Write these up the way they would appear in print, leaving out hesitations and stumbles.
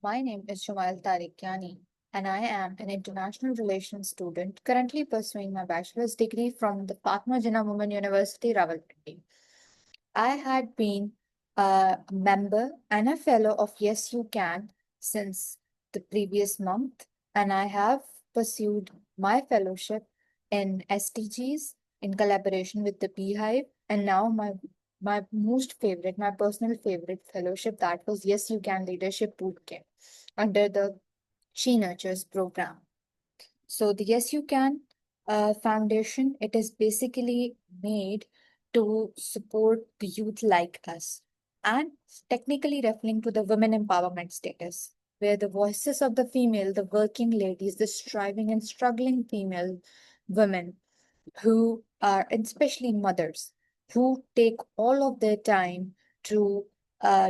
My name is Shumail and I am an international relations student currently pursuing my bachelor's degree from the Fatma Jinnah Women University, Rawalpindi. I had been a member and a fellow of Yes You Can since the previous month, and I have pursued my fellowship in SDGs in collaboration with the Beehive, and now my most favorite, my personal favorite fellowship that was Yes You Can Leadership Bootcamp under the SheNurtures program. So the Yes You Can Foundation, it is basically made to support the youth like us and technically referring to the women empowerment status, where the voices of the female, the working ladies, the striving and struggling female women who are, especially mothers, who take all of their time to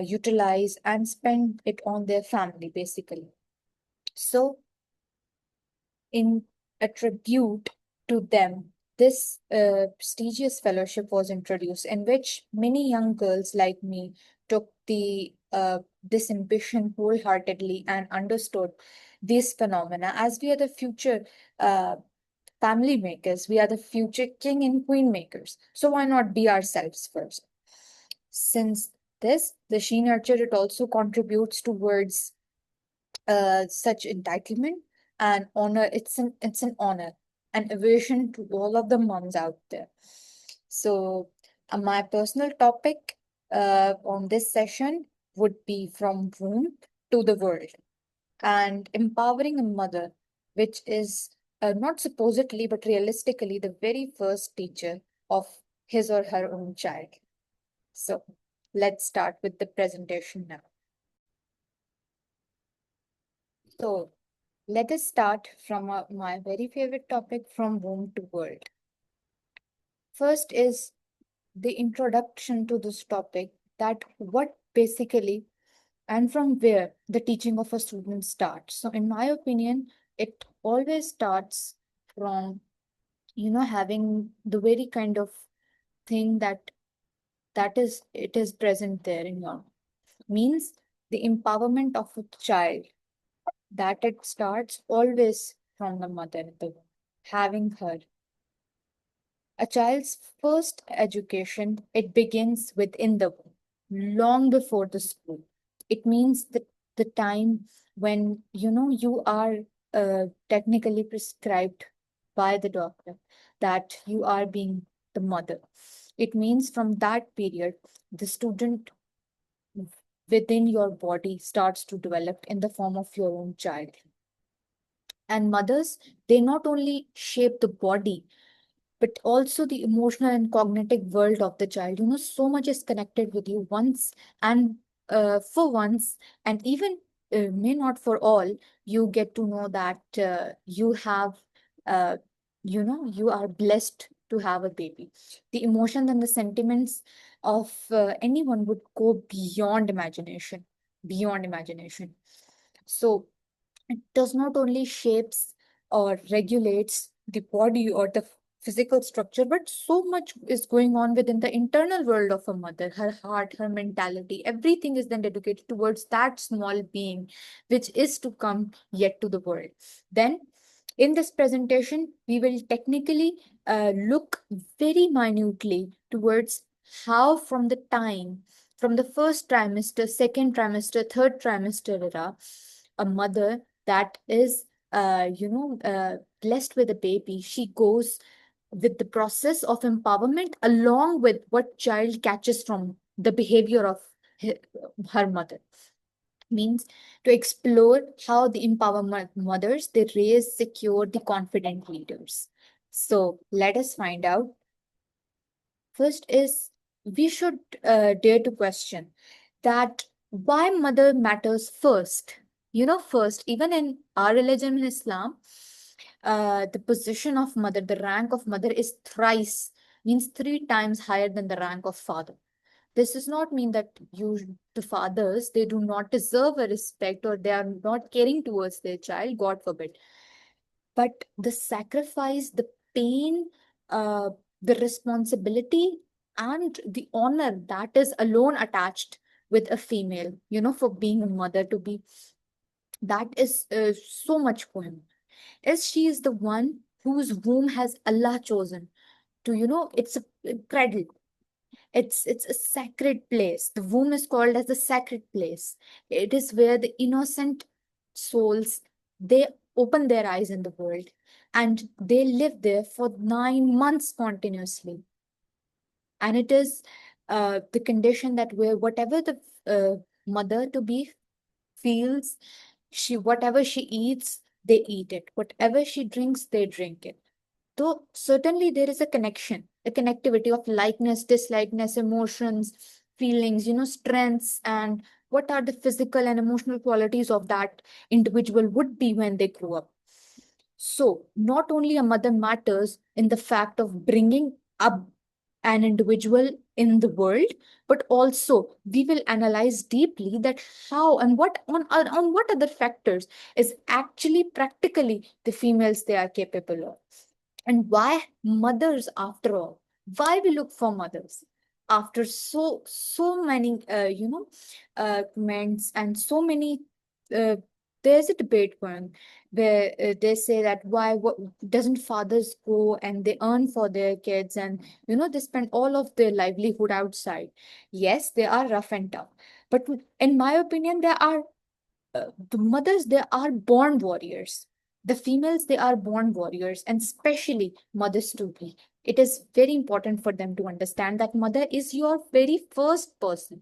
utilize and spend it on their family, basically. So in a tribute to them, this prestigious fellowship was introduced, in which many young girls like me took this ambition wholeheartedly and understood these phenomena. As we are the future uh, family makers, we are the future king and queen makers. So why not be ourselves first? Since the She Nurture, it also contributes towards such entitlement and honor. It's an honor and evasion to all of the moms out there. So my personal topic on this session would be from womb to the world and empowering a mother, which is not supposedly but realistically the very first teacher of his or her own child. So let's start with the presentation now. So let us start from my very favorite topic, from womb to world. First is the introduction to this topic, that what basically and from where the teaching of a student starts. So in my opinion, it always starts from, having the very kind of thing that is present there in your means the empowerment of a child, that it starts always from the mother in the womb, having her. A child's first education, it begins within the womb, long before the school. It means that the time when you are technically prescribed by the doctor that you are being the mother. It means from that period, the student within your body starts to develop in the form of your own child. And mothers, they not only shape the body, but also the emotional and cognitive world of the child. So much is connected with you once, and for once, and even may not for all, you get to know that you have, uh, you are blessed to have a baby. The emotions and the sentiments of anyone would go beyond imagination. So it does not only shapes or regulates the body or the physical structure, but so much is going on within the internal world of a mother, her heart, her mentality. Everything is then dedicated towards that small being, which is to come yet to the world. Then, in this presentation, we will technically look very minutely towards how, from the first trimester, second trimester, third trimester era, a mother that is blessed with a baby, she goes with the process of empowerment along with what child catches from the behavior of her mother. Means to explore how the empowerment mothers, they raise secure the confident leaders. So let us find out. First is, we should dare to question that why mother matters first. First, even in our religion in Islam, the position of mother, the rank of mother is thrice, means three times higher than the rank of father. This does not mean that the fathers, they do not deserve a respect or they are not caring towards their child, God forbid. But the sacrifice, the pain, uh, the responsibility, and the honor that is alone attached with a female, for being a mother, to be that is so much poem, is she is the one whose womb has Allah chosen to, it's a cradle. It's a sacred place. The womb is called as the sacred place. It is where the innocent souls, they open their eyes in the world, and they live there for 9 months continuously. And it is the condition that where whatever the mother to be feels, she whatever she eats, they eat it. Whatever she drinks, they drink it. Though certainly there is a connection, a connectivity of likeness, dislikeness, emotions, feelings, strengths, and what are the physical and emotional qualities of that individual would be when they grow up. So, not only a mother matters in the fact of bringing up an individual in the world, but also we will analyze deeply that how and what on what other factors is actually practically the females they are capable of. And why mothers, after all? Why we look for mothers after so many comments and so many uh, there's a debate going where they say that why what, doesn't fathers go and they earn for their kids, and they spend all of their livelihood outside. Yes, they are rough and tough, but in my opinion there are the mothers, they are born warriors. The females, they are born warriors, and especially mothers to be. It is very important for them to understand that mother is your very first person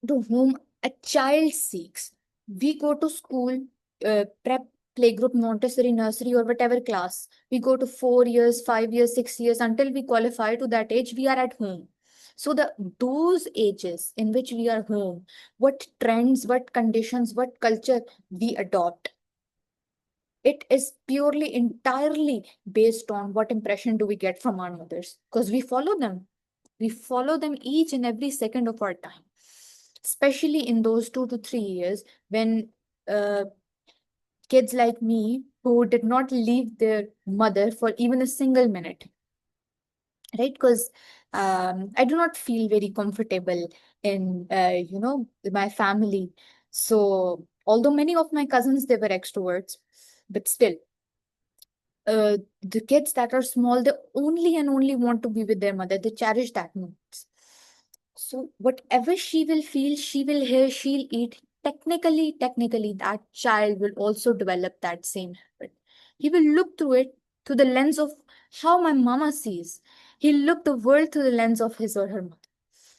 to whom a child seeks. We go to school, prep, playgroup, Montessori, nursery, or whatever class. We go to 4 years, 5 years, 6 years until we qualify to that age. We are at home. So the those ages in which we are home, what trends, what conditions, what culture we adopt, it is purely entirely based on what impression do we get from our mothers, because we follow them. We follow them each and every second of our time, especially in those 2 to 3 years when uh, kids like me who did not leave their mother for even a single minute, right? Because I do not feel very comfortable in, my family. So although many of my cousins, they were extroverts, but still, the kids that are small, they only and only want to be with their mother. They cherish that moment. So whatever she will feel, she will hear, she'll eat. Technically, that child will also develop that same habit. He will look through it through the lens of how my mama sees. He'll look the world through the lens of his or her mother.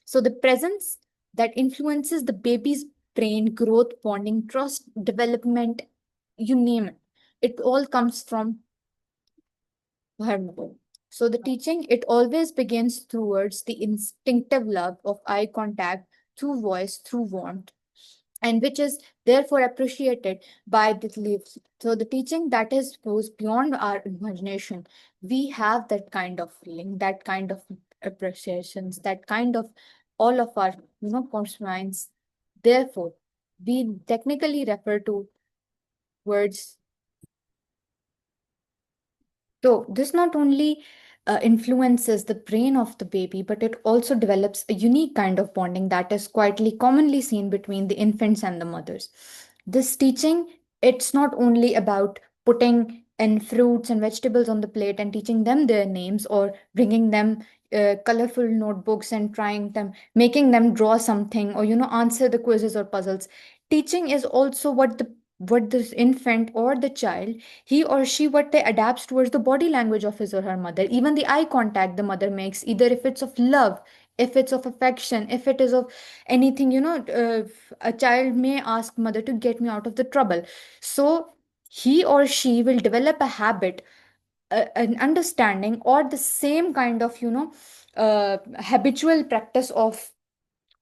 So the presence that influences the baby's brain growth, bonding, trust, development, you name it. It all comes from her. So the teaching, it always begins towards the instinctive love of eye contact, through voice, through warmth, and which is therefore appreciated by the lives. So the teaching that is goes beyond our imagination. We have that kind of feeling, that kind of appreciations, that kind of all of our, conscience. Therefore, we technically refer to words. So this not only influences the brain of the baby, but it also develops a unique kind of bonding that is quietly commonly seen between the infants and the mothers. This teaching, it's not only about putting in fruits and vegetables on the plate and teaching them their names, or bringing them colorful notebooks and trying them, making them draw something, or answer the quizzes or puzzles. Teaching is also what this infant or the child, he or she, what they adapts towards the body language of his or her mother, even the eye contact the mother makes, either if it's of love, if it's of affection, if it is of anything, a child may ask mother to get me out of the trouble. So he or she will develop a habit, an understanding, or the same kind of, habitual practice of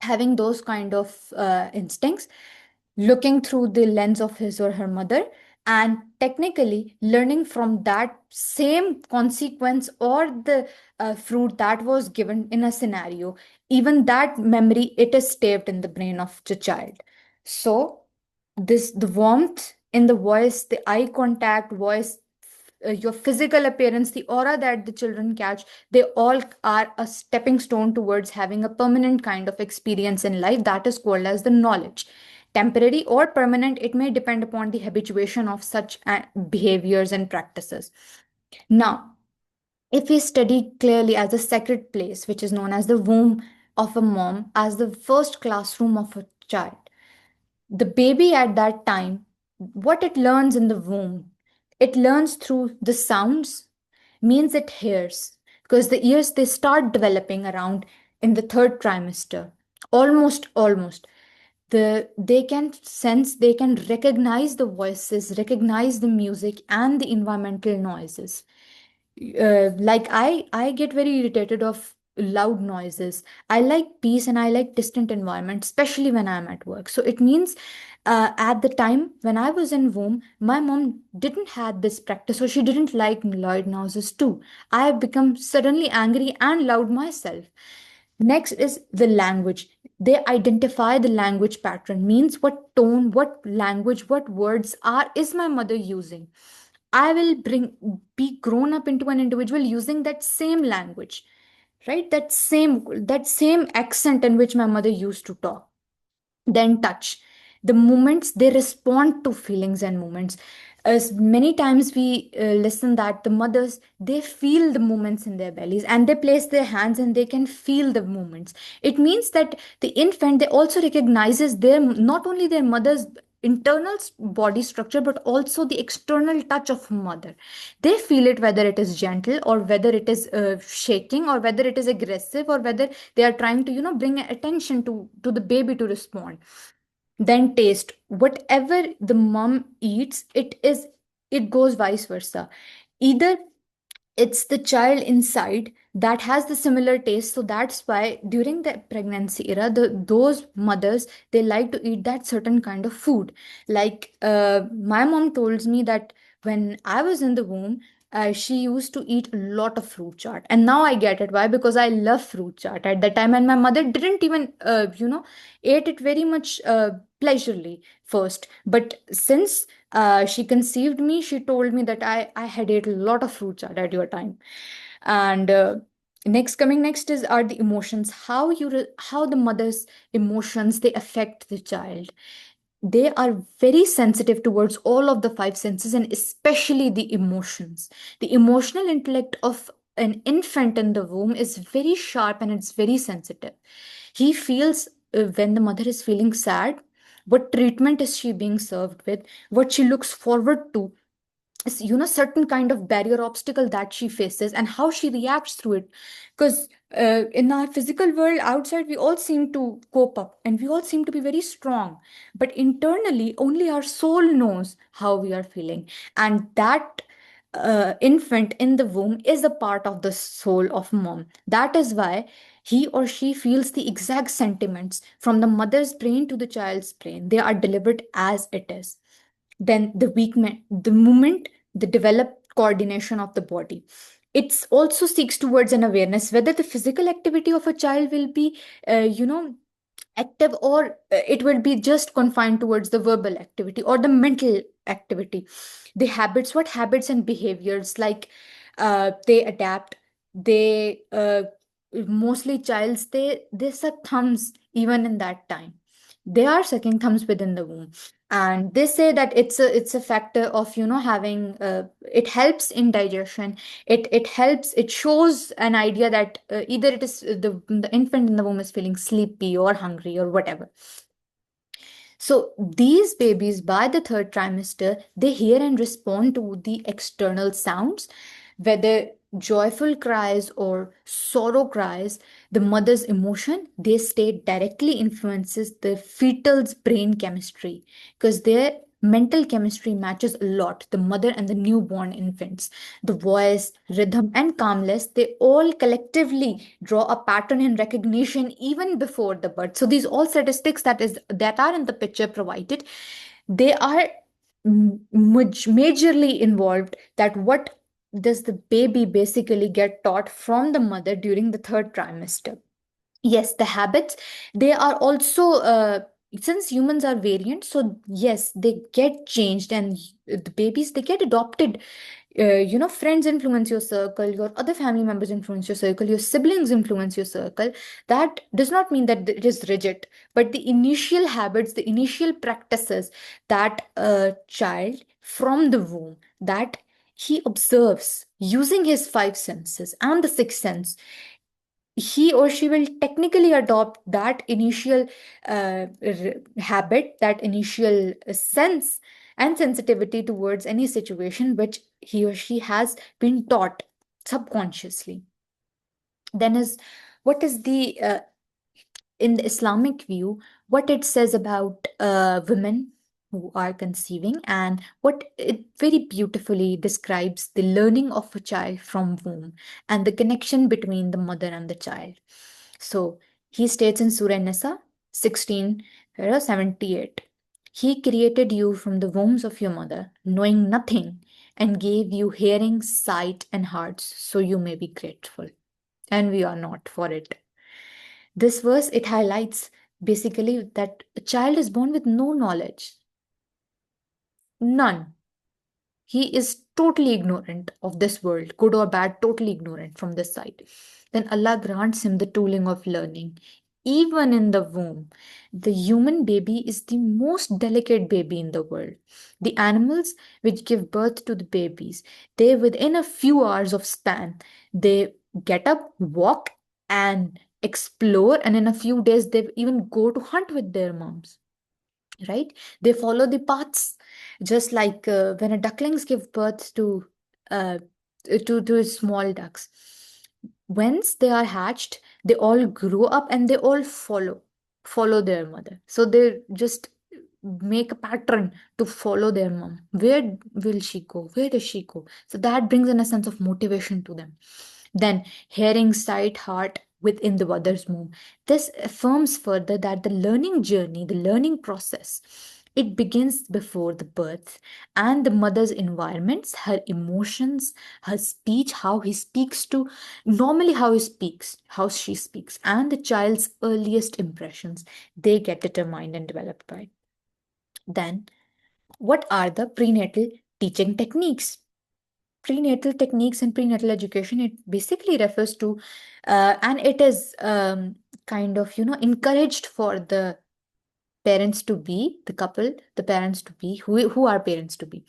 having those kind of instincts, looking through the lens of his or her mother, and technically learning from that same consequence or the fruit that was given in a scenario. Even that memory, it is staved in the brain of the child. So this, the warmth in the voice, the eye contact, voice, your physical appearance, the aura that the children catch, they all are a stepping stone towards having a permanent kind of experience in life that is called as the knowledge. Temporary or permanent, it may depend upon the habituation of such behaviors and practices. Now, if we study clearly as a sacred place, which is known as the womb of a mom, as the first classroom of a child, the baby at that time, what it learns in the womb, it learns through the sounds, means it hears, because the ears they start developing around in the third trimester. Almost they can sense, they can recognize the voices, recognize the music and the environmental noises. Like I get very irritated of loud noises. I like peace and I like distant environment, especially when I'm at work. So it means at the time when I was in womb, my mom didn't have this practice, so she didn't like loud noises too. I have become suddenly angry and loud myself. Next is the language. They identify the language pattern, means what tone, what language, what words are is my mother using. I will be grown up into an individual using that same language, right? That same accent in which my mother used to talk. Then touch. The moments they respond to feelings and moments. As many times we listen that the mothers they feel the moments in their bellies and they place their hands and they can feel the moments. It means that the infant they also recognizes their not only their mother's internal body structure but also the external touch of mother. They feel it whether it is gentle or whether it is shaking or whether it is aggressive or whether they are trying to bring attention to the baby to respond. Then taste. Whatever the mom eats, it goes vice versa. Either it's the child inside that has the similar taste, so that's why during the pregnancy era those mothers they like to eat that certain kind of food. Like my mom told me that when I was in the womb, she used to eat a lot of fruit chaat, and now I get it why, because I love fruit chaat at that time, and my mother didn't even ate it very much pleasurely first, but since she conceived me, she told me that I had ate a lot of fruit chaat at your time. And next is are the emotions, how the mother's emotions they affect the child. They are very sensitive towards all of the five senses and especially the emotions. The emotional intellect of an infant in the womb is very sharp and it's very sensitive. He feels when the mother is feeling sad, what treatment is she being served with, what she looks forward to, certain kind of barrier obstacle that she faces and how she reacts through it. Because in our physical world outside we all seem to cope up and we all seem to be very strong, but internally only our soul knows how we are feeling. And that infant in the womb is a part of the soul of mom. That is why he or she feels the exact sentiments from the mother's brain to the child's brain. They are delivered as it is. Then the movement, the developed coordination of the body. It also seeks towards an awareness whether the physical activity of a child will be, active, or it will be just confined towards the verbal activity or the mental activity. The habits, what habits and behaviors, like they adapt. They mostly childs they suck thumbs even in that time. They are sucking thumbs within the womb, and they say that it's a factor of having it helps in digestion. It helps, it shows an idea that either it is the infant in the womb is feeling sleepy or hungry or whatever. So these babies by the third trimester, they hear and respond to the external sounds, whether joyful cries or sorrow cries. The mother's emotion, they state directly influences the fetal's brain chemistry, because their mental chemistry matches a lot the mother and the newborn infants. The voice, rhythm, and calmness, they all collectively draw a pattern in recognition even before the birth. So these all statistics that are in the picture provided, they are majorly involved that what does the baby basically get taught from the mother during the third trimester. Yes, the habits, they are also since humans are variant, so yes, they get changed, and the babies they get adopted Friends influence your circle, your other family members influence your circle, your siblings influence your circle. That does not mean that it is rigid, but the initial habits, the initial practices that a child from the womb, that he observes using his five senses and the sixth sense, he or she will technically adopt that initial habit, that initial sense and sensitivity towards any situation which he or she has been taught subconsciously. Then is what is the in the Islamic view, what it says about women who are conceiving, and what it very beautifully describes the learning of a child from womb and the connection between the mother and the child. So he states in Surah Nisa 16:78, He created you from the wombs of your mother, knowing nothing, and gave you hearing, sight, and hearts, so you may be grateful. And we are not for it. This verse, it highlights basically that a child is born with no knowledge, none. He is totally ignorant of this world, good or bad, totally ignorant from this side. Then Allah grants him the tooling of learning. Even in the womb, the human baby is the most delicate baby in the world. The animals which give birth to the babies, they within a few hours of span, they get up, walk, and explore, and in a few days they even go to hunt with their moms, right? They follow the paths, just like when a ducklings give birth uh, to small ducks. Once they are hatched, they all grow up and they all follow their mother. So they just make a pattern to follow their mom. Where will she go? Where does she go? So that brings in a sense of motivation to them. Then hearing, sight, heart within the mother's womb. This affirms further that the learning journey, the learning process, it begins before the birth, and the mother's environments, her emotions, her speech, how he speaks to, normally how he speaks, how she speaks, and the child's earliest impressions, they get determined and developed by. Then, what are the prenatal teaching techniques? Prenatal techniques and prenatal education, it basically refers to, and it is kind of, encouraged for the parents to be, the couple, the parents to be, who are parents to be.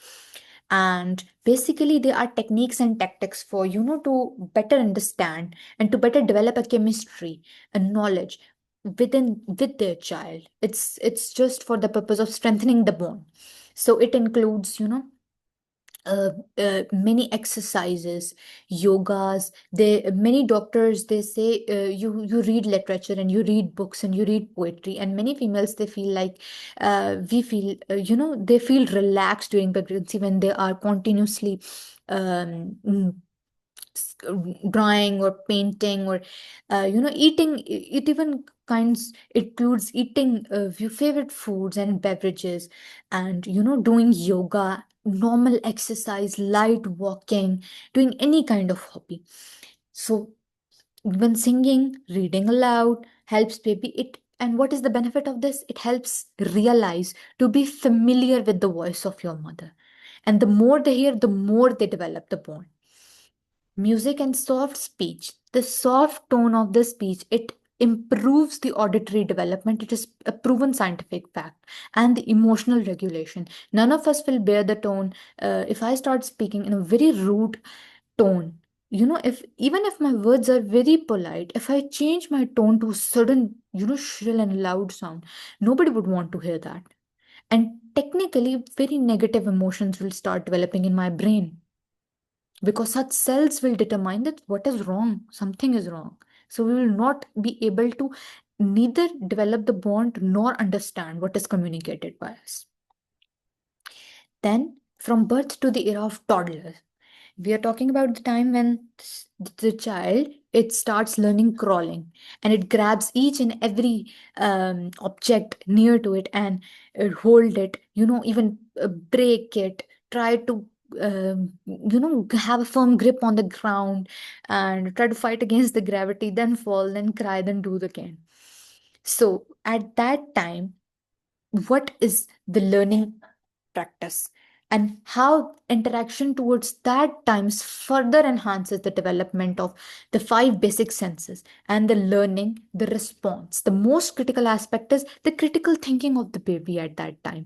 And basically, there are techniques and tactics for, to better understand and to better develop a chemistry and knowledge with their child. It's just for the purpose of strengthening the bond. So it includes, uh, many exercises, yogas. They many doctors, they say, you read literature and you read books and you read poetry, and many females, they feel like, we feel, they feel relaxed during pregnancy when they are continuously um, drawing or painting or eating. It even kinds includes eating your favorite foods and beverages, and doing yoga, normal exercise, light walking, doing any kind of hobby. So when singing, reading aloud helps baby it. And what is the benefit of this? It helps realize to be familiar with the voice of your mother, and the more they hear, the more they develop the bond. Music and soft speech, the soft tone of the speech, it improves the auditory development. It is a proven scientific fact. And the emotional regulation, none of us will bear the tone. If I start speaking in a very rude tone, if even if my words are very polite, if I change my tone to a sudden, shrill and loud sound, nobody would want to hear that. And technically, very negative emotions will start developing in my brain, because such cells will determine that what is wrong, something is wrong. So we will not be able to neither develop the bond nor understand what is communicated by us. Then, from birth to the era of toddler, we are talking about the time when the child, it starts learning crawling, and it grabs each and every object near to it and hold it, even break it, try to have a firm grip on the ground and try to fight against the gravity, then fall, then cry, then do it again. So at that time, what is the learning practice? and how interaction towards that times further enhances the development of the five basic senses and the learning, the response. The most critical aspect is the critical thinking of the baby at that time.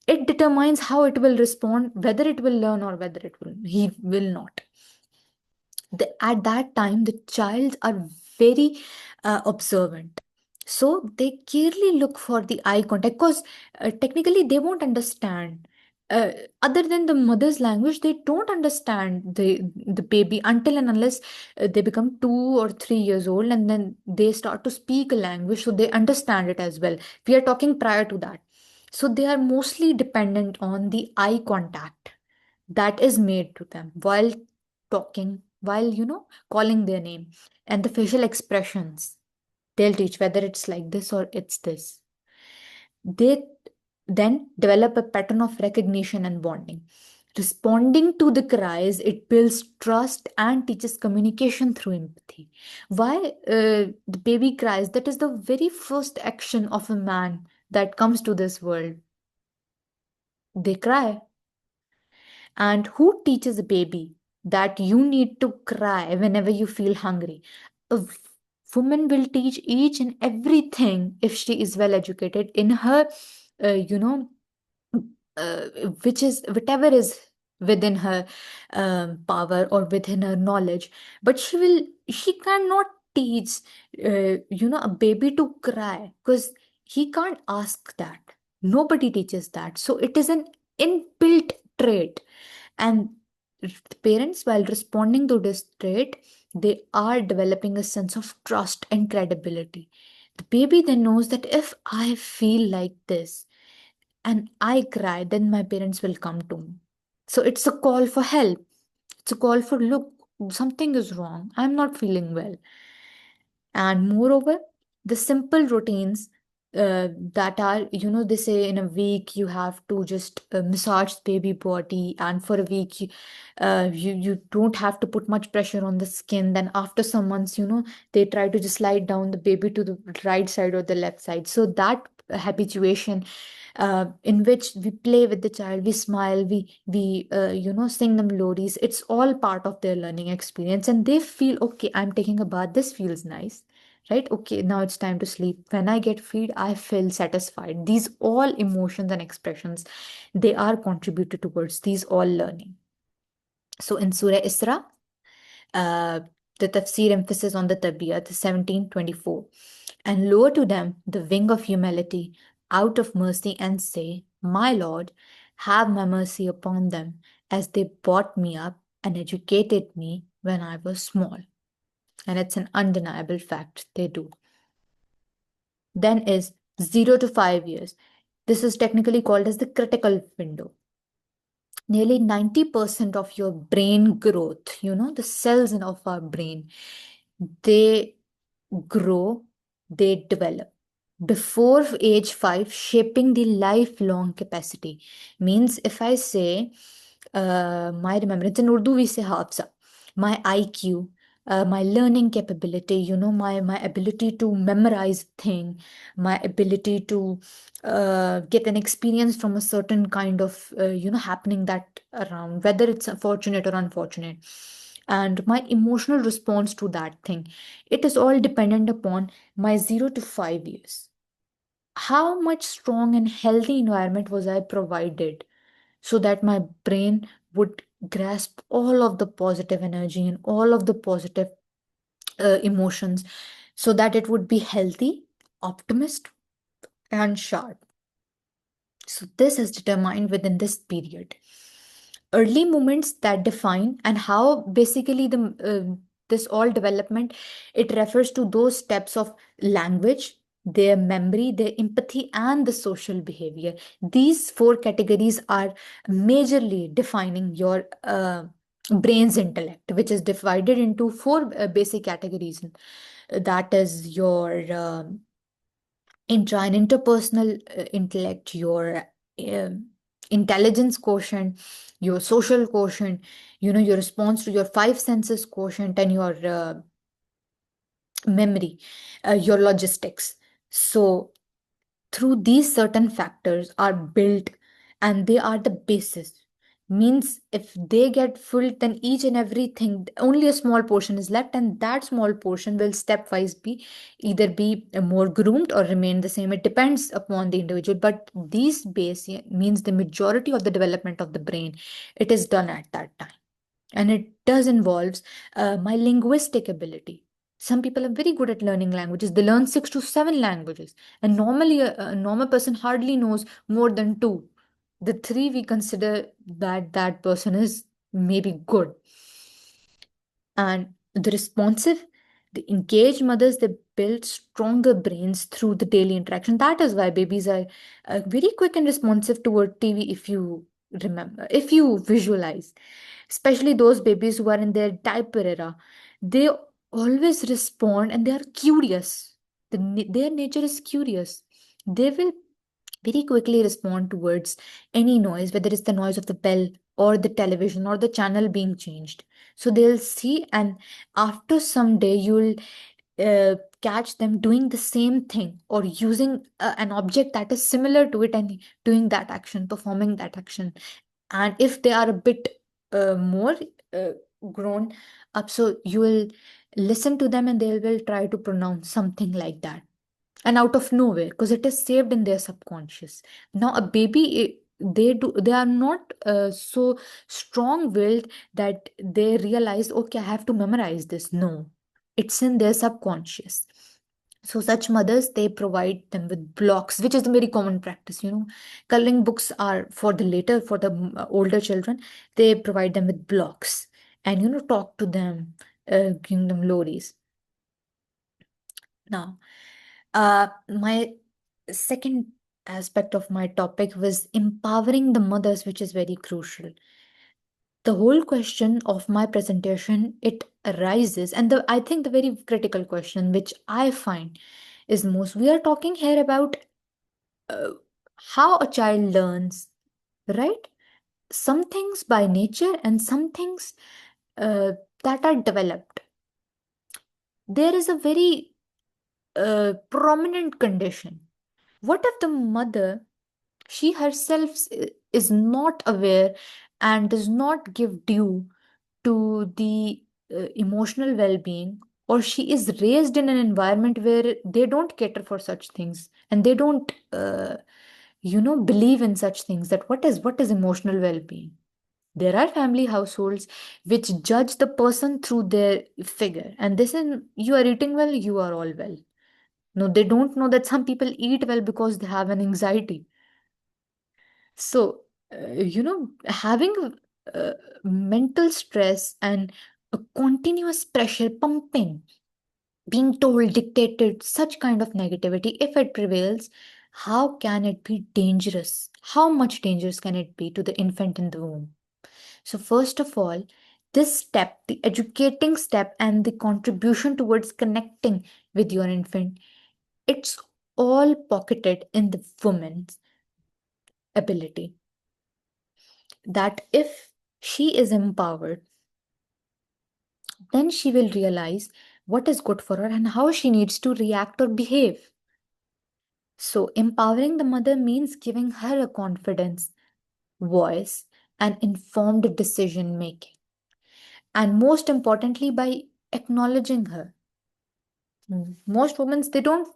It determines how it will respond, whether it will learn or whether he will not. At that time the child are very observant, so they clearly look for the eye contact, because technically they won't understand, uh, other than the mother's language they don't understand the baby until and unless they become 2 or 3 years old, and then they start to speak a language so they understand it as well. We are talking prior to that. So they are mostly dependent on the eye contact that is made to them while talking, while calling their name, and the facial expressions they'll teach, whether it's like this or it's this. They then develop a pattern of recognition and bonding. Responding to the cries, it builds trust and teaches communication through empathy. Why the baby cries? That is the very first action of a man that comes to this world. They cry. And who teaches a baby that you need to cry whenever you feel hungry? Woman will teach each and everything if she is well educated in her, uh, you know, uh, which is whatever is within her power or within her knowledge. But she cannot teach, a baby to cry, because he can't ask that. Nobody teaches that. So it is an inbuilt trait, and the parents, while responding to this trait, they are developing a sense of trust and credibility. The baby then knows that if I feel like this and I cry, then my parents will come to me. So it's a call for help. It's a call for, look, something is wrong. I'm not feeling well. And moreover, the simple routines that are, they say in a week you have to just massage the baby body, and for a week you don't have to put much pressure on the skin. Then after some months, they try to just slide down the baby to the right side or the left side. So that habituation, in which we play with the child, we smile, we sing them loris. It's all part of their learning experience, and they feel, okay, I'm taking a bath, this feels nice, right? Okay, now it's time to sleep. When I get feed, I feel satisfied. These all emotions and expressions, they are contributed towards these all learning. So in Surah Isra, uh, the tafsir emphasis on the tabiyat, 1724. And lower to them the wing of humility out of mercy, and say, my Lord, have my mercy upon them, as they brought me up and educated me when I was small. And it's an undeniable fact they do. Then is 0 to 5 years. This is technically called as the critical window. Nearly 90% of your brain growth, the cells of our brain, they grow, they develop before age 5, shaping the lifelong capacity. Means if I say, my remembrance, in Urdu we say hafza, my IQ, my learning capability, my ability to memorize thing, my ability to get an experience from a certain kind of happening that around, whether it's fortunate or unfortunate, and my emotional response to that thing, it is all dependent upon my 0 to 5 years. How much strong and healthy environment was I provided so that my brain would grasp all of the positive energy and all of the positive emotions, so that it would be healthy, optimist, and sharp. So this is determined within this period. Early moments that define, and how basically the this all development, it refers to those steps of language, their memory, their empathy, and the social behavior. These four categories are majorly defining your brain's intellect, which is divided into four basic categories. That is your and interpersonal intellect, your intelligence quotient, your social quotient, your response to your five senses quotient, and your memory, your logistics. So through these certain factors are built, and they are the basis. means if they get full, then each and everything, only a small portion is left, and that small portion will stepwise be either be more groomed or remain the same. It depends upon the individual, but these base means the majority of the development of the brain, it is done at that time. And it does involves my linguistic ability. Some people are very good at learning languages. They learn 6 to 7 languages, and normally a normal person hardly knows more than two. The three, we consider that that person is maybe good. And the responsive, the engaged mothers, they build stronger brains through the daily interaction. That is why babies are very quick and responsive toward TV, if you remember, if you visualize, especially those babies who are in their diaper era. They always respond and they are curious. Their nature is curious. They will very quickly respond towards any noise, whether it's the noise of the bell or the television or the channel being changed. So they'll see, and after some day, you'll catch them doing the same thing or using an object that is similar to it and doing that action, performing that action. And if they are a bit more uh, grown up, so you will listen to them and they will try to pronounce something like that, and out of nowhere, because it is saved in their subconscious. Now a baby, they are not so strong willed that they realize, okay, I have to memorize this. No, it's in their subconscious. So such mothers, they provide them with blocks, which is a very common practice. Coloring books are for the later, for the older children. They provide them with blocks, and talk to them, giving them loris. Now, my second aspect of my topic was empowering the mothers, which is very crucial. The whole question of my presentation, it arises, and I think the very critical question, which I find is most, we are talking here about uh, how a child learns, right? Some things by nature and some things uh, that are developed. There is a very prominent condition. What if the mother, she herself is not aware and does not give due to the emotional well being, or she is raised in an environment where they don't cater for such things and they don't, believe in such things, that what is emotional well being? There are family households which judge the person through their figure, and this is, you are eating well, you are all well. No, they don't know that some people eat well because they have an anxiety. So, having uh, mental stress and a continuous pressure pumping, being told, dictated, such kind of negativity, if it prevails, how can it be dangerous? How much dangerous can it be to the infant in the womb? So, first of all, this step, the educating step, and the contribution towards connecting with your infant, it's all pocketed in the woman's ability. That if she is empowered, then she will realize what is good for her and how she needs to react or behave. So, empowering the mother means giving her a confidence, voice, and informed decision making. And most importantly, by acknowledging her. Most women, they don't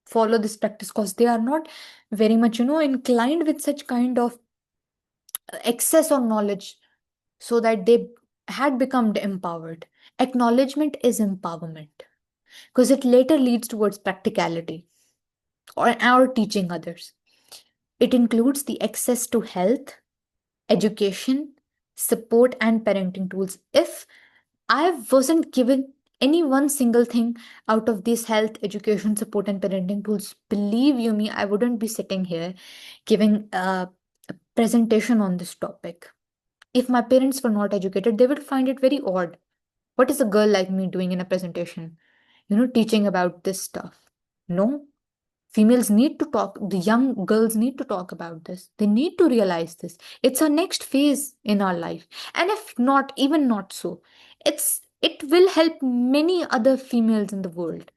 follow this practice because they are not very much, inclined with such kind of excess of knowledge, so that they had become empowered. Acknowledgement is empowerment because it later leads towards practicality or teaching others. It includes the access to health, education, support, and parenting tools. If I wasn't given any one single thing out of these health, education, support, and parenting tools, believe you me, I wouldn't be sitting here giving a presentation on this topic. If my parents were not educated, they would find it very odd. What is a girl like me doing in a presentation? Teaching about this stuff. No, females need to talk, the young girls need to talk about this. They need to realize this. It's our next phase in our life. And if not, even not so, it will help many other females in the world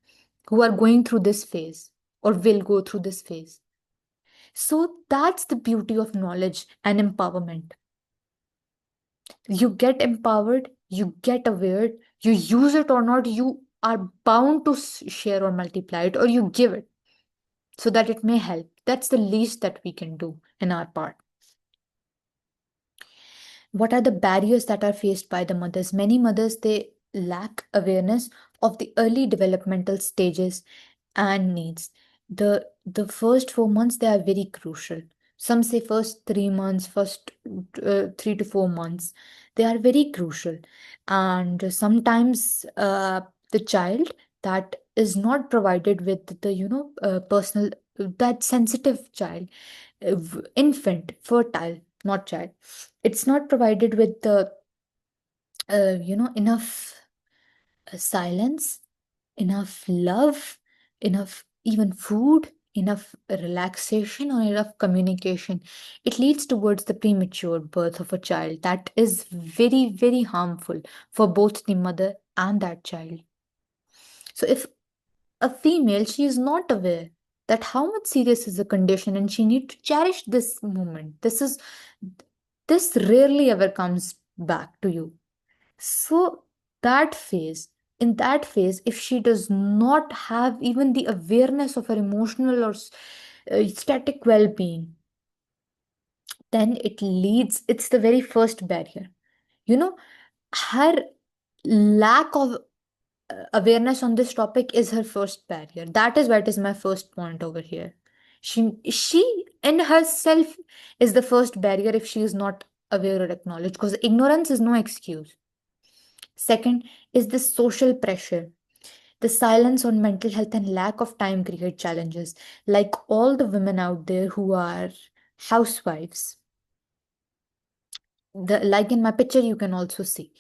who are going through this phase or will go through this phase. So that's the beauty of knowledge and empowerment. You get empowered, you get aware, you use it or not, you are bound to share or multiply it, or you give it so that it may help. That's the least that we can do in our part. What are the barriers that are faced by the mothers? Many mothers, they lack awareness of the early developmental stages and needs. The first 4 months, they are very crucial. Some say first 3 months, first 3 to 4 months, they are very crucial. And sometimes the child that is not provided with the personal, that sensitive child, infant, fertile, not child, it's not provided with the enough silence, enough love, enough even food, enough relaxation, or enough communication. It leads towards the premature birth of a child that is very, very harmful for both the mother and that child. So if a female, she is not aware that how much serious is the condition, and she need to cherish this moment. This rarely ever comes back to you. So that phase, in that phase, if she does not have even the awareness of her emotional or static well-being, then it's the very first barrier. You know, her lack of awareness on this topic is her first barrier. That is why it is my first point over here. She in herself is the first barrier if she is not aware or acknowledged, because ignorance is no excuse. Second is the social pressure. The silence on mental health and lack of time create challenges. Like all the women out there who are housewives, like in my picture, you can also see,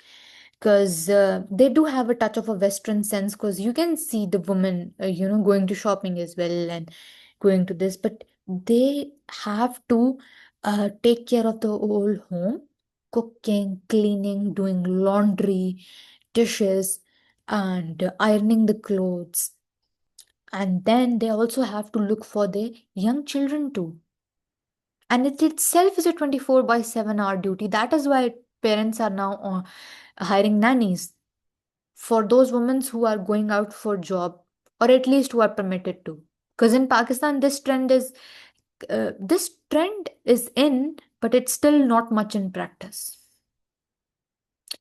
because they do have a touch of a Western sense. Because you can see the woman, going to shopping as well and going to this, but they have to take care of the whole home, cooking, cleaning, doing laundry, dishes, and ironing the clothes. And then they also have to look for their young children too. And it itself is a 24 by 7 hour duty. That is why parents are now hiring nannies for those women who are going out for job, or at least who are permitted to. Because in Pakistan, this trend is in, but it's still not much in practice.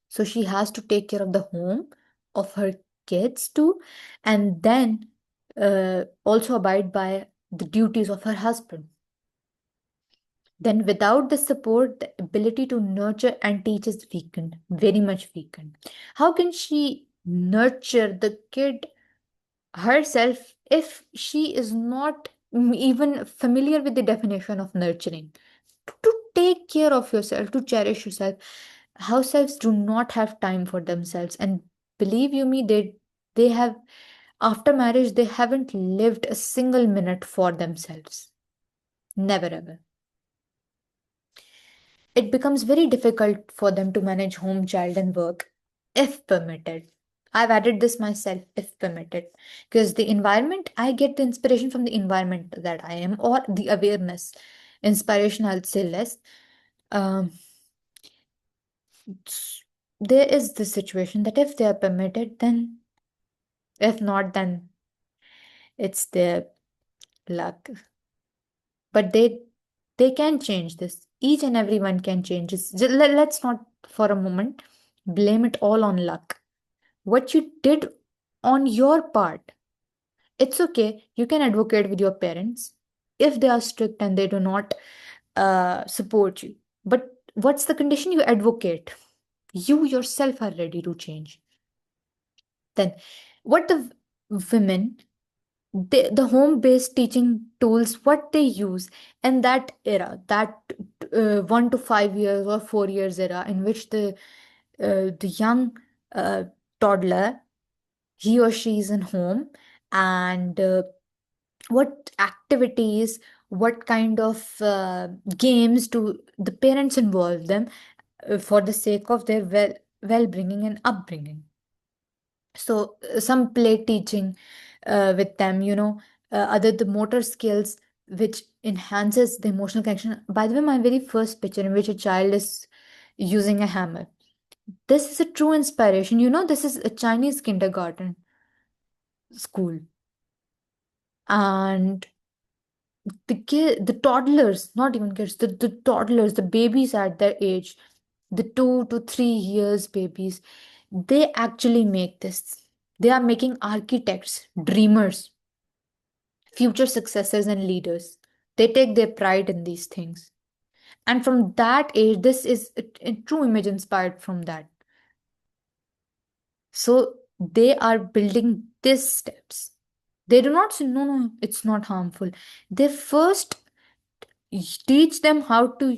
So she has to take care of the home, of her kids too, and then also abide by the duties of her husband. Then, without the support, the ability to nurture and teach is weakened, very much weakened. How can she nurture the kid herself if she is not even familiar with the definition of nurturing? To take care of yourself, to cherish yourself. Housewives do not have time for themselves, and believe you me, they have, after marriage, they haven't lived a single minute for themselves. Never ever. It becomes very difficult for them to manage home, child, and work if permitted. I've added this myself, if permitted, because the environment, I get the inspiration from the environment that I am, or the awareness. Inspiration, I'll say less. Um, there is this situation that if they are permitted, then if not, then it's their luck. But they can change this. Each and everyone can change this. Let's not for a moment blame it all on luck. What you did on your part, it's okay. You can advocate with your parents if they are strict and they do not support you. But what's the condition you advocate? You yourself are ready to change. Then, what the women, the home-based teaching tools, what they use in that era, that 1 to 5 years or 4 years era, in which the young toddler, he or she is in home, and what activities, what kind of games do the parents involve them for the sake of their well-bringing and upbringing. So some play teaching with them, other the motor skills, which enhances the emotional connection. By the way, my very first picture in which a child is, using a hammer. This is a true inspiration. This is a Chinese kindergarten school. And the toddlers, not even kids, the toddlers, the babies at their age, the 2 to 3 years babies, they actually make this. They are making architects, dreamers, future successors, and leaders. They take their pride in these things. And from that age, this is a true image inspired from that. So they are building these steps. They do not say, no, no, it's not harmful. They first teach them how to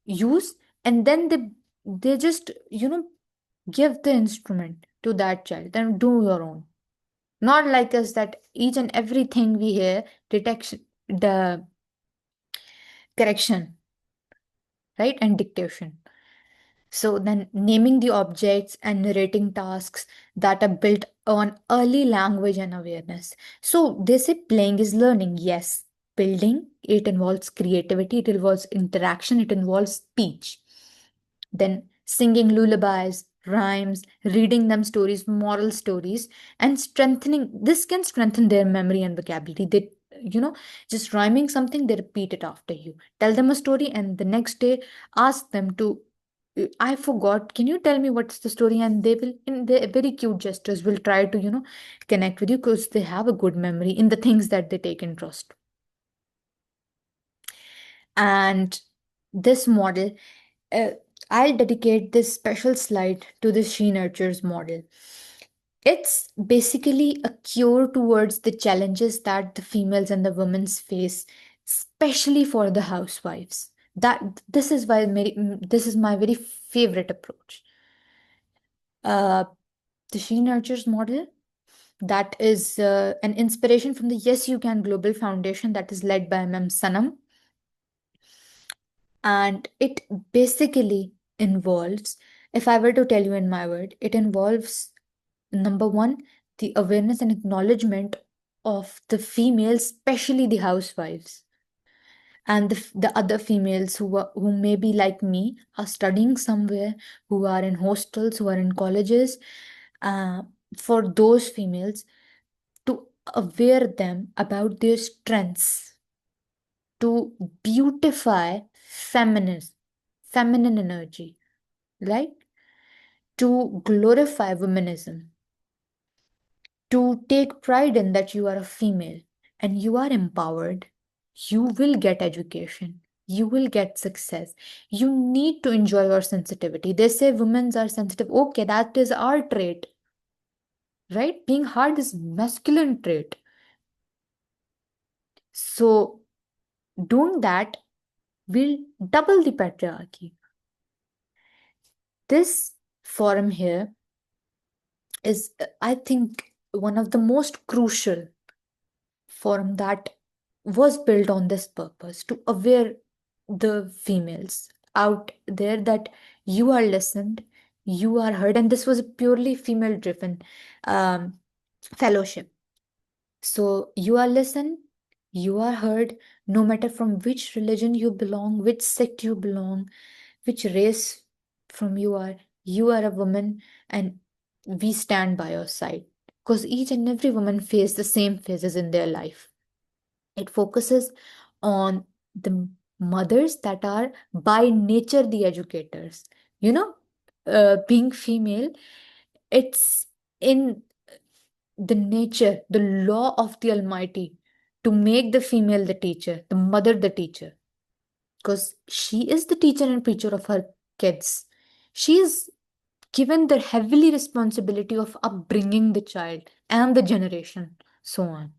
use, and then they just give the instrument to that child and do your own. Not like us that each and everything we hear, detection, the correction, right, and dictation. So then naming the objects and narrating tasks that are built on early language and awareness. So they say playing is learning. Yes, building, it involves creativity, it involves interaction, it involves speech. Then singing lullabies, rhymes, reading them stories, moral stories, and strengthening. This can strengthen their memory and vocabulary. They, just rhyming something, they repeat it after you. Tell them a story, and the next day, ask them to. I forgot. Can you tell me what's the story? And they will, in their very cute gestures, will try to, connect with you because they have a good memory in the things that they take interest. And this model, uh, I'll dedicate this special slide to the SheNurtures model. It's basically a cure towards the challenges that the females and the women face, especially for the housewives. That this is my very favorite approach. Uh, the SheNurtures model, that is an inspiration from the Yes You Can Global Foundation that is led by Mem Sanam. And it basically involves, if I were to tell you in my word, it involves number one, the awareness and acknowledgement of the females, especially the housewives, and the other females who may be like me, are studying somewhere, who are in hostels, who are in colleges. Uh, for those females, to aware them about their strengths, to beautify feminine energy, right? To glorify feminism, to take pride in that you are a female and you are empowered. You will get education. You will get success. You need to enjoy your sensitivity. They say women are sensitive. Okay, that is our trait, right? Being hard is masculine trait. So doing that will double the patriarchy. This forum here is, I think, one of the most crucial forum that was built on this purpose to aware the females out there that you are listened, you are heard, and this was a purely female driven fellowship. So you are listened, you are heard, no matter from which religion you belong, which sect you belong, which race from you are a woman, and we stand by your side. Because each and every woman face the same phases in their life. It focuses on the mothers that are by nature the educators. You know, being female, it's in the nature, the law of the Almighty to make the female the teacher, the mother the teacher, because she is the teacher and preacher of her kids. She is given the heavily responsibility of upbringing the child and the generation, so on.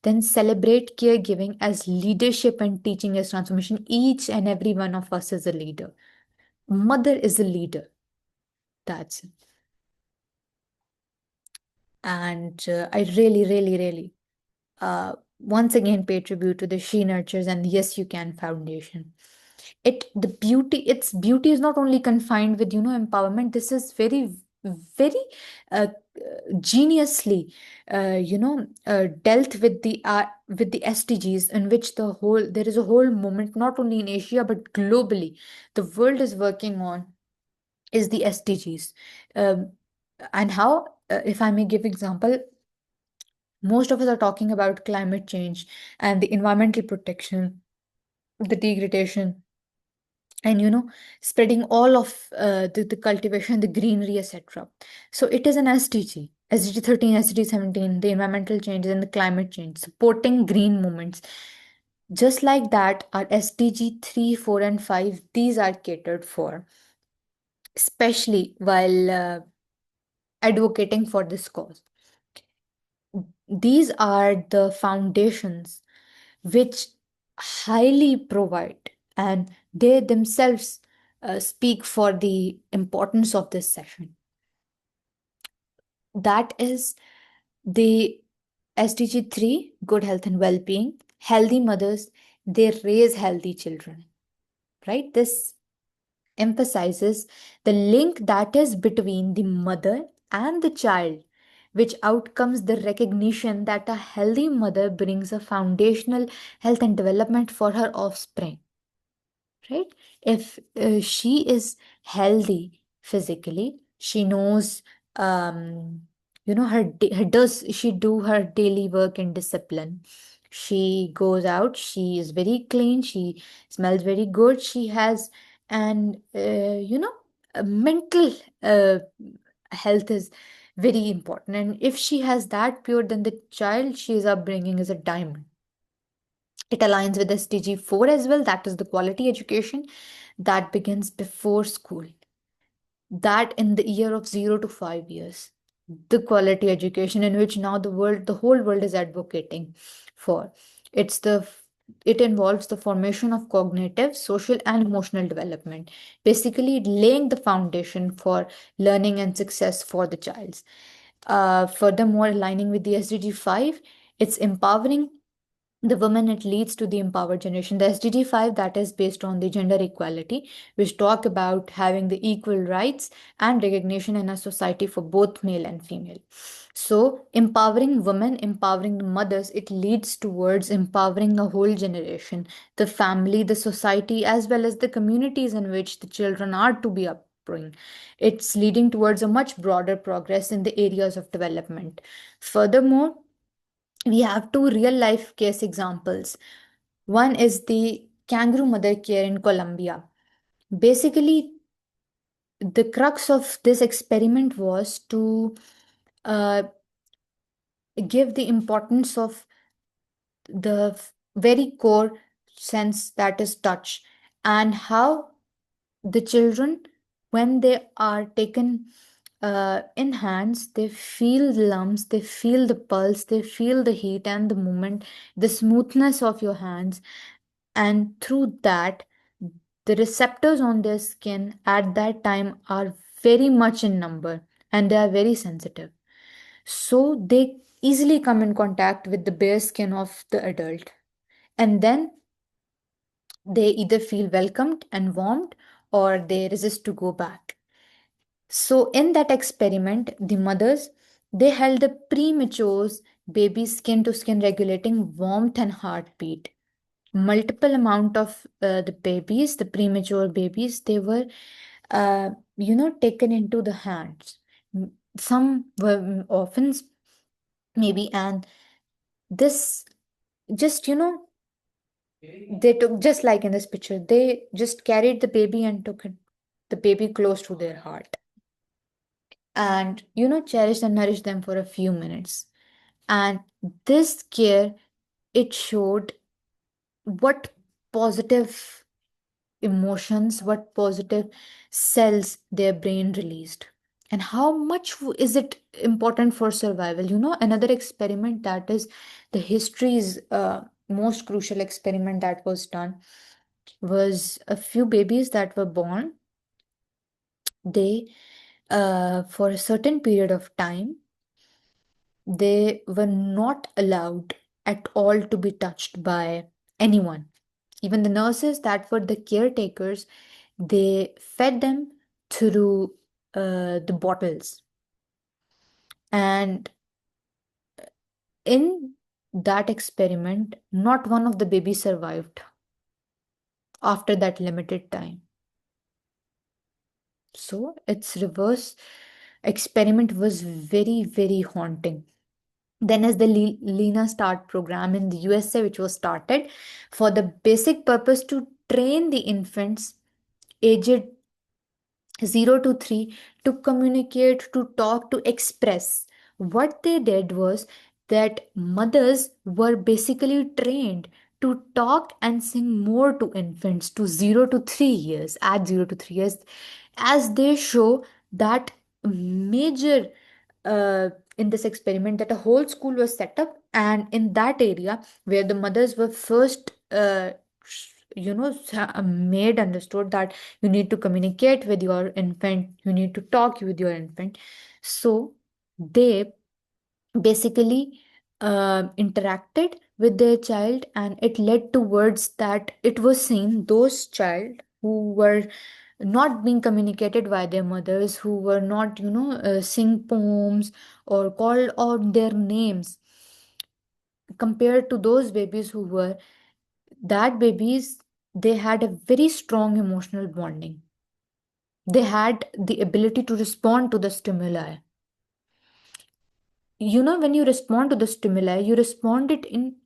Then celebrate caregiving as leadership and teaching as transformation. Each and every one of us is a leader. Mother is a leader. That's it. And I really, really, really once again pay tribute to the SheNurtures and Yes You Can Foundation. Its beauty is not only confined with empowerment. This is very, very geniusly dealt with the SDGs, in which there is a whole movement not only in Asia but globally the world is working on, is the SDGs. um, and how, if I may give example, most of us are talking about climate change and the environmental protection, the degradation, and spreading all of the cultivation, the greenery, etc. So it is an SDG, SDG 13, SDG 17, the environmental changes and the climate change, supporting green movements. Just like that, our SDG 3, 4, and 5, these are catered for, especially while advocating for this cause. These are the foundations which highly provide, and they themselves speak for the importance of this session. That is the SDG 3, good health and well being. Healthy mothers, they raise healthy children, right? This emphasizes the link that is between the mother and the child, which outcomes the recognition that a healthy mother brings a foundational health and development for her offspring, right? If she is healthy physically, she knows, her does she do her daily work in discipline. She goes out, she is very clean, she smells very good, she has, and mental uh, health is very important. And if she has that pure, then the child she is upbringing is a diamond. It aligns with SDG 4 as well, that is the quality education that begins before school. That in the year of 0 to 5 years. The quality education in which now the whole world is advocating for. It's the it involves the formation of cognitive, social, and emotional development, basically laying the foundation for learning and success for the child. Furthermore, aligning with the SDG 5, it's empowering the women, it leads to the empowered generation. The SDG 5, that is based on the gender equality, which talk about having the equal rights and recognition in a society for both male and female. So empowering women, empowering the mothers, it leads towards empowering a whole generation, the family, the society, as well as the communities in which the children are to be upbringing. It's leading towards a much broader progress in the areas of development. Furthermore, we have two real life case examples. One is the kangaroo mother care in Colombia. Basically, the crux of this experiment was to uh, give the importance of the very core sense, that is touch, and how the children, when they are taken in hands, they feel the lumps, they feel the pulse, they feel the heat and the movement, the smoothness of your hands. And through that, the receptors on their skin at that time are very much in number, and they are very sensitive. So they easily come in contact with the bare skin of the adult. And then they either feel welcomed and warmed, or they resist to go back. So in that experiment, the mothers, they held the premature baby's skin to skin, regulating warmth and heartbeat. Multiple amount of the babies, the premature babies, they were taken into the hands. Some were orphans maybe, and this just they took, just like in this picture, they just carried the baby and took the baby close to their heart, and cherished and nourished them for a few minutes. And this care, it showed what positive emotions, what positive cells their brain released, and how much is it important for survival. Another experiment, that is the history's most crucial experiment that was done, was a few babies that were born. They, for a certain period of time, they were not allowed at all to be touched by anyone. Even the nurses that were the caretakers, they fed them through the bottles. And in that experiment, not one of the babies survived after that limited time. So its reverse experiment was very, very haunting. Then, as the Lena Start program in the USA, which was started for the basic purpose to train the infants aged 0 to 3 to communicate, to talk, to express. What they did was that mothers were basically trained to talk and sing more to infants to 0 to 3 years, at 0 to 3 years, as they show that major in this experiment that a whole school was set up, and in that area where the mothers were first made understood that you need to communicate with your infant, you need to talk with your infant. So they basically interacted with their child, and it led towards that it was seen those child who were not being communicated by their mothers, who were not sing poems or called out their names, compared to those babies who were, that babies, they had a very strong emotional bonding. They had the ability to respond to the stimuli. When you respond to the stimuli, you respond it in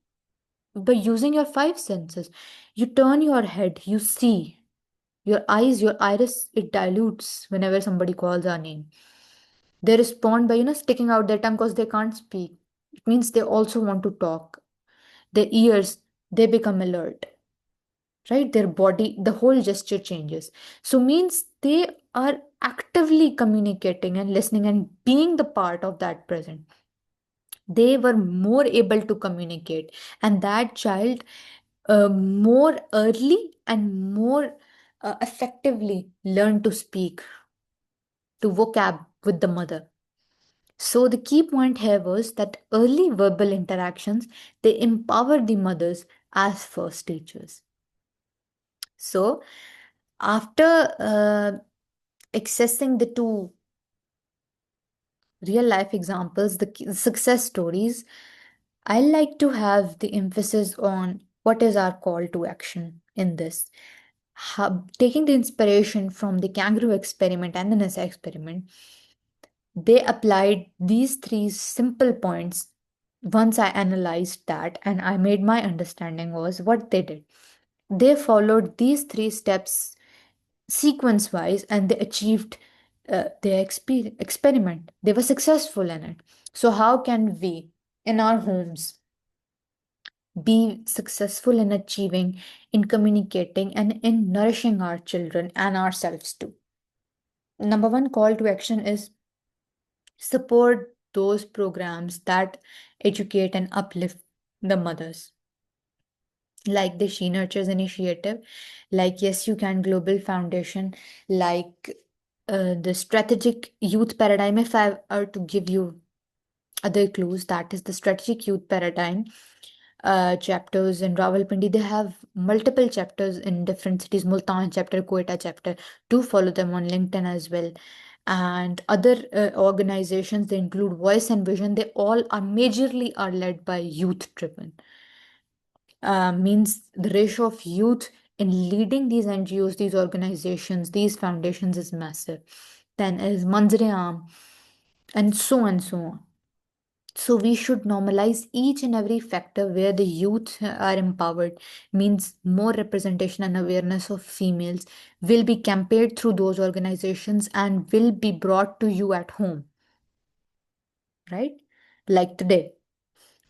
by using your five senses. You turn your head, you see. Your eyes, your iris, it dilutes whenever somebody calls our name. They respond by, sticking out their tongue because they can't speak. It means they also want to talk. Their ears, they become alert, right? Their body, the whole gesture changes. So means they are actively communicating and listening and being the part of that present. They were more able to communicate, and that child more early and more effectively learned to speak, to vocab with the mother. So the key point here was that early verbal interactions, they empower the mothers as first teachers. So after accessing the two real life examples, the success stories, I like to have the emphasis on what is our call to action in this. Taking the inspiration from the kangaroo experiment and the NASA experiment, they applied these three simple points. Once I analyzed that and I made my understanding was what they did. They followed these three steps sequence wise, and they achieved their experiment. They were successful in it. So, how can we in our homes be successful in achieving, in communicating, and in nourishing our children and ourselves too? Number one call to action is support those programs that educate and uplift the mothers, like the SheNurtures initiative, like Yes You Can Global Foundation, like the strategic youth paradigm. If I are to give you other clues, that is the strategic youth paradigm chapters in Rawalpindi. They have multiple chapters in different cities, Multan chapter, Quetta chapter. Do follow them on LinkedIn as well. And other organizations, they include Voice and Vision. They all are majorly are led by youth driven. Means the ratio of youth in leading these NGOs, these organizations, these foundations is massive. Then is Manzare Aam, and so and so on. So we should normalize each and every factor where the youth are empowered, means more representation and awareness of females will be campaigned through those organizations and will be brought to you at home, right? Like today.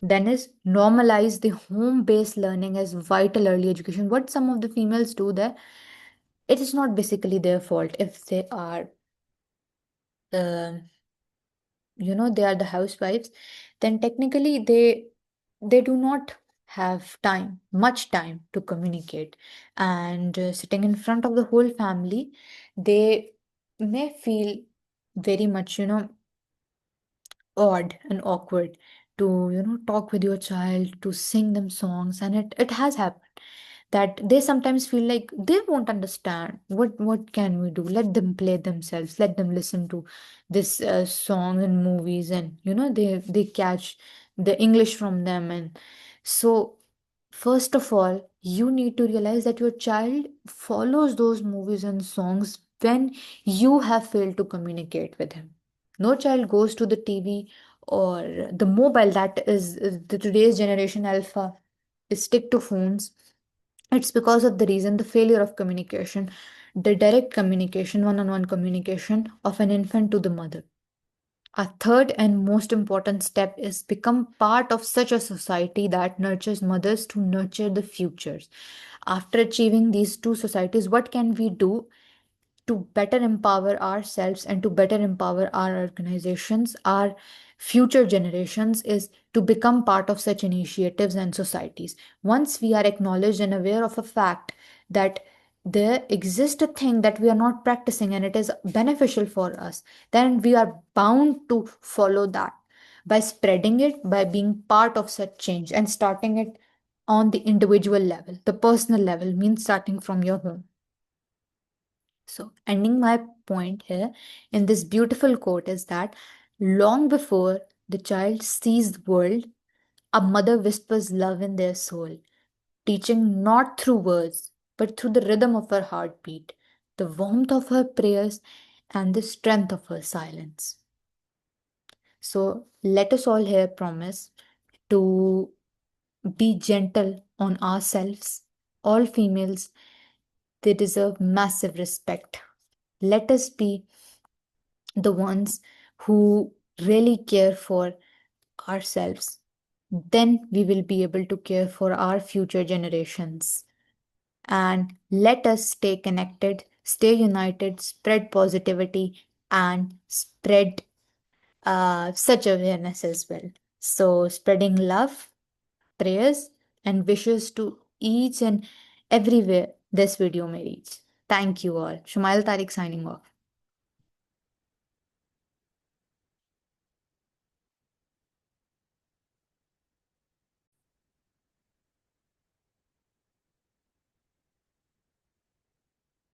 Then is normalize the home-based learning as vital early education. What some of the females do there, it is not basically their fault if they are uh, they are the housewives, then technically they do not have time, much time to communicate, and sitting in front of the whole family, they may feel very much odd and awkward to talk with your child, to sing them songs, and it has happened that they sometimes feel like they won't understand. What can we do? Let them play themselves, let them listen to this songs and movies, and they catch the English from them. And so first of all, you need to realize that your child follows those movies and songs when you have failed to communicate with him. No child goes to the TV or the mobile. That is the today's generation alpha is stick to phones. It's because of the reason the failure of communication, the direct communication, one-on-one communication of an infant to the mother. A third and most important step is become part of such a society that nurtures mothers to nurture the futures. After achieving these two societies, what can we do to better empower ourselves and to better empower our organizations, our future generations, is to become part of such initiatives and societies. Once we are acknowledged and aware of a fact that there exists a thing that we are not practicing and it is beneficial for us, then we are bound to follow that by spreading it, by being part of such change and starting it on the individual level. The personal level means starting from your home. So, ending my point here in this beautiful quote is that long before the child sees the world, a mother whispers love in their soul, teaching not through words, but through the rhythm of her heartbeat, the warmth of her prayers, and the strength of her silence. So, let us all here promise to be gentle on ourselves. All females, they deserve massive respect. Let us be the ones who really care for ourselves. Then we will be able to care for our future generations. And let us stay connected, stay united, spread positivity, and spread such awareness as well. So, spreading love, prayers, and wishes to each and everywhere this video may reach. Thank you all. Shumail Tariq signing off.